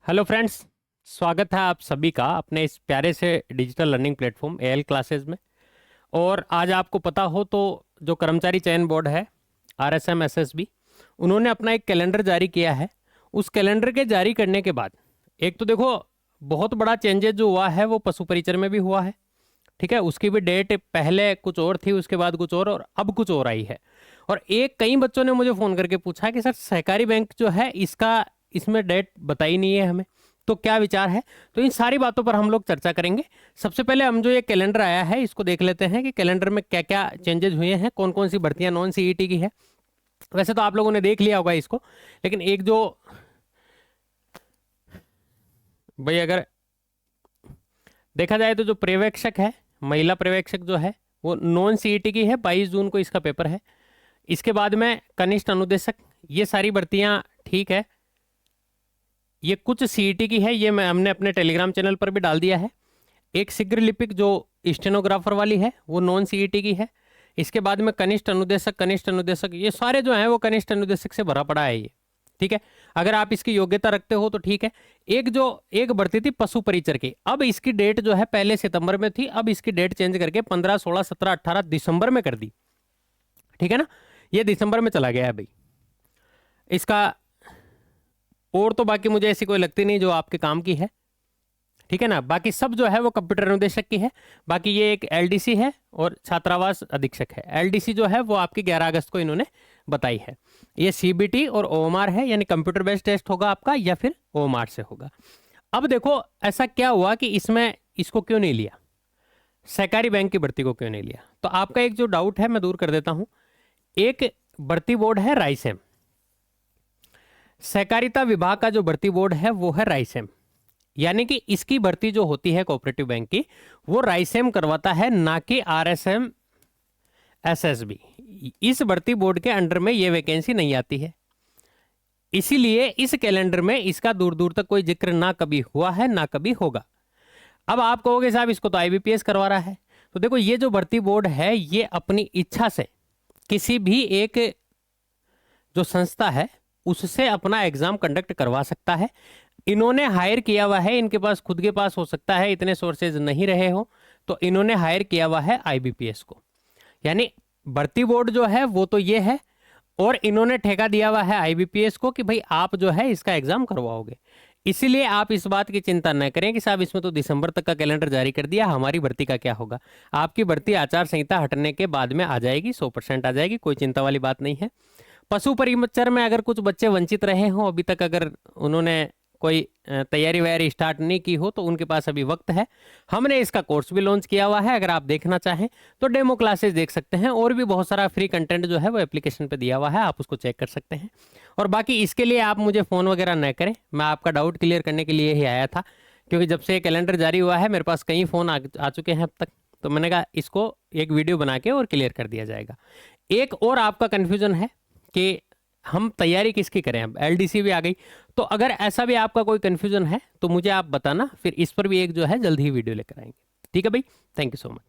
Hello friends, स्वागत है आप सभी का अपने इस प्यारे से digital learning platform AL classes में। और आज आपको पता हो तो जो कर्मचारी चयन बोर्ड है आरएसएम एसएसबी, उन्होंने अपना एक कैलेंडर जारी किया है। उस कैलेंडर के जारी करने के बाद एक तो देखो बहुत बड़ा चेंजेस जो हुआ है वो पशु परिचर में भी हुआ है। ठीक है, उसकी भी डेट पहले कुछ और थी, उसके बाद कुछ और अब कुछ और आई है। और कई बच्चों ने मुझे फ़ोन करके पूछा कि सर सहकारी बैंक जो है इसका इसमें डेट बताई नहीं है हमें, तो क्या विचार है। तो इन सारी बातों पर हम लोग चर्चा करेंगे। सबसे पहले हम जो ये कैलेंडर आया है इसको देख लेते हैं कि कैलेंडर में क्या क्या चेंजेस हुए हैं, कौन कौन सी भर्तियां नॉन सीईटी की है। वैसे तो आप लोगों ने देख लिया होगा इसको, लेकिन एक जो भाई अगर देखा जाए तो जो पर्यवेक्षक है, महिला पर्यवेक्षक जो है वो नॉन सीईटी की है। 22 जून को इसका पेपर है। इसके बाद में कनिष्ठ अनुदेशक, ये सारी भर्तियां ठीक है। ये कुछ सीईटी की है, ये हमने अपने टेलीग्राम चैनल पर भी डाल दिया है। एक शीघ्र लिपिक जो स्टेनोग्राफर वाली है वो नॉन सीईटी की है। इसके बाद में कनिष्ठ अनुदेशक ये सारे जो हैं वो कनिष्ठ अनुदेशक से भरा पड़ा है ये। ठीक है, अगर आप इसकी योग्यता रखते हो तो ठीक है। एक भर्ती थी पशु परिचर की, अब इसकी डेट जो है पहले सितंबर में थी, अब इसकी डेट चेंज करके 15, 16, 17, 18 दिसंबर में कर दी। ठीक है ना, ये दिसंबर में चला गया है भाई इसका। और तो बाकी मुझे ऐसी कोई लगती नहीं जो आपके काम की है। ठीक है ना, बाकी सब जो है वो कंप्यूटर अनुदेशक की है। बाकी ये एक एलडीसी है और छात्रावास अधीक्षक है। एलडीसी जो है वो आपकी 11 अगस्त को इन्होंने बताई है। ये सीबीटी और ओएमआर है, यानी कंप्यूटर बेस्ड टेस्ट होगा आपका या फिर ओएमआर से होगा। अब देखो ऐसा क्या हुआ कि इसमें इसको क्यों नहीं लिया, सहकारी बैंक की भर्ती को क्यों नहीं लिया। तो आपका एक जो डाउट है मैं दूर कर देता हूं। एक भर्ती बोर्ड है राइसेम, सहकारिता विभाग का जो भर्ती बोर्ड है वो है राइसेम, यानी कि इसकी भर्ती जो होती है कोऑपरेटिव बैंक की वो राइसेम करवाता है, ना कि आरएसएम एसएसबी। इस भर्ती बोर्ड के अंडर में ये वैकेंसी नहीं आती है, इसीलिए इस कैलेंडर में इसका दूर दूर तक कोई जिक्र ना कभी हुआ है ना कभी होगा। अब आप कहोगे साहब इसको तो आईबीपीएस करवा रहा है। तो देखो ये जो भर्ती बोर्ड है ये अपनी इच्छा से किसी भी एक जो संस्था है उससे अपना एग्जाम कंडक्ट करवा सकता है। इन्होंने हायर किया हुआ है, इनके पास खुद के पास हो सकता है इतने सोर्सेज नहीं रहे हो, तो इन्होंने हायर किया हुआ है आईबीपीएस को। यानी भर्ती बोर्ड जो है वो तो ये है, और इन्होंने ठेका दिया हुआ है आईबीपीएस को कि भाई आप जो है इसका एग्जाम करवाओगे। इसीलिए आप इस बात की चिंता न करें कि साहब इसमें तो दिसंबर तक का कैलेंडर जारी कर दिया, हमारी भर्ती का क्या होगा। आपकी भर्ती आचार संहिता हटने के बाद में आ जाएगी, 100% आ जाएगी, कोई चिंता वाली बात नहीं है। पशु परिचर में अगर कुछ बच्चे वंचित रहे हों अभी तक, अगर उन्होंने कोई तैयारी वैयारी स्टार्ट नहीं की हो तो उनके पास अभी वक्त है। हमने इसका कोर्स भी लॉन्च किया हुआ है, अगर आप देखना चाहें तो डेमो क्लासेस देख सकते हैं, और भी बहुत सारा फ्री कंटेंट जो है वो एप्लीकेशन पे दिया हुआ है, आप उसको चेक कर सकते हैं। और बाकी इसके लिए आप मुझे फ़ोन वगैरह न करें, मैं आपका डाउट क्लियर करने के लिए ही आया था, क्योंकि जब से कैलेंडर जारी हुआ है मेरे पास कई फ़ोन आ चुके हैं अब तक, तो मैंने कहा इसको एक वीडियो बना के और क्लियर कर दिया जाएगा। एक और आपका कन्फ्यूजन है कि हम तैयारी किसकी करें, अब एलडीसी भी आ गई, तो अगर ऐसा भी आपका कोई कन्फ्यूजन है तो मुझे आप बताना, फिर इस पर भी एक जो है जल्द ही वीडियो लेकर आएंगे। ठीक है भाई, थैंक यू सो मच।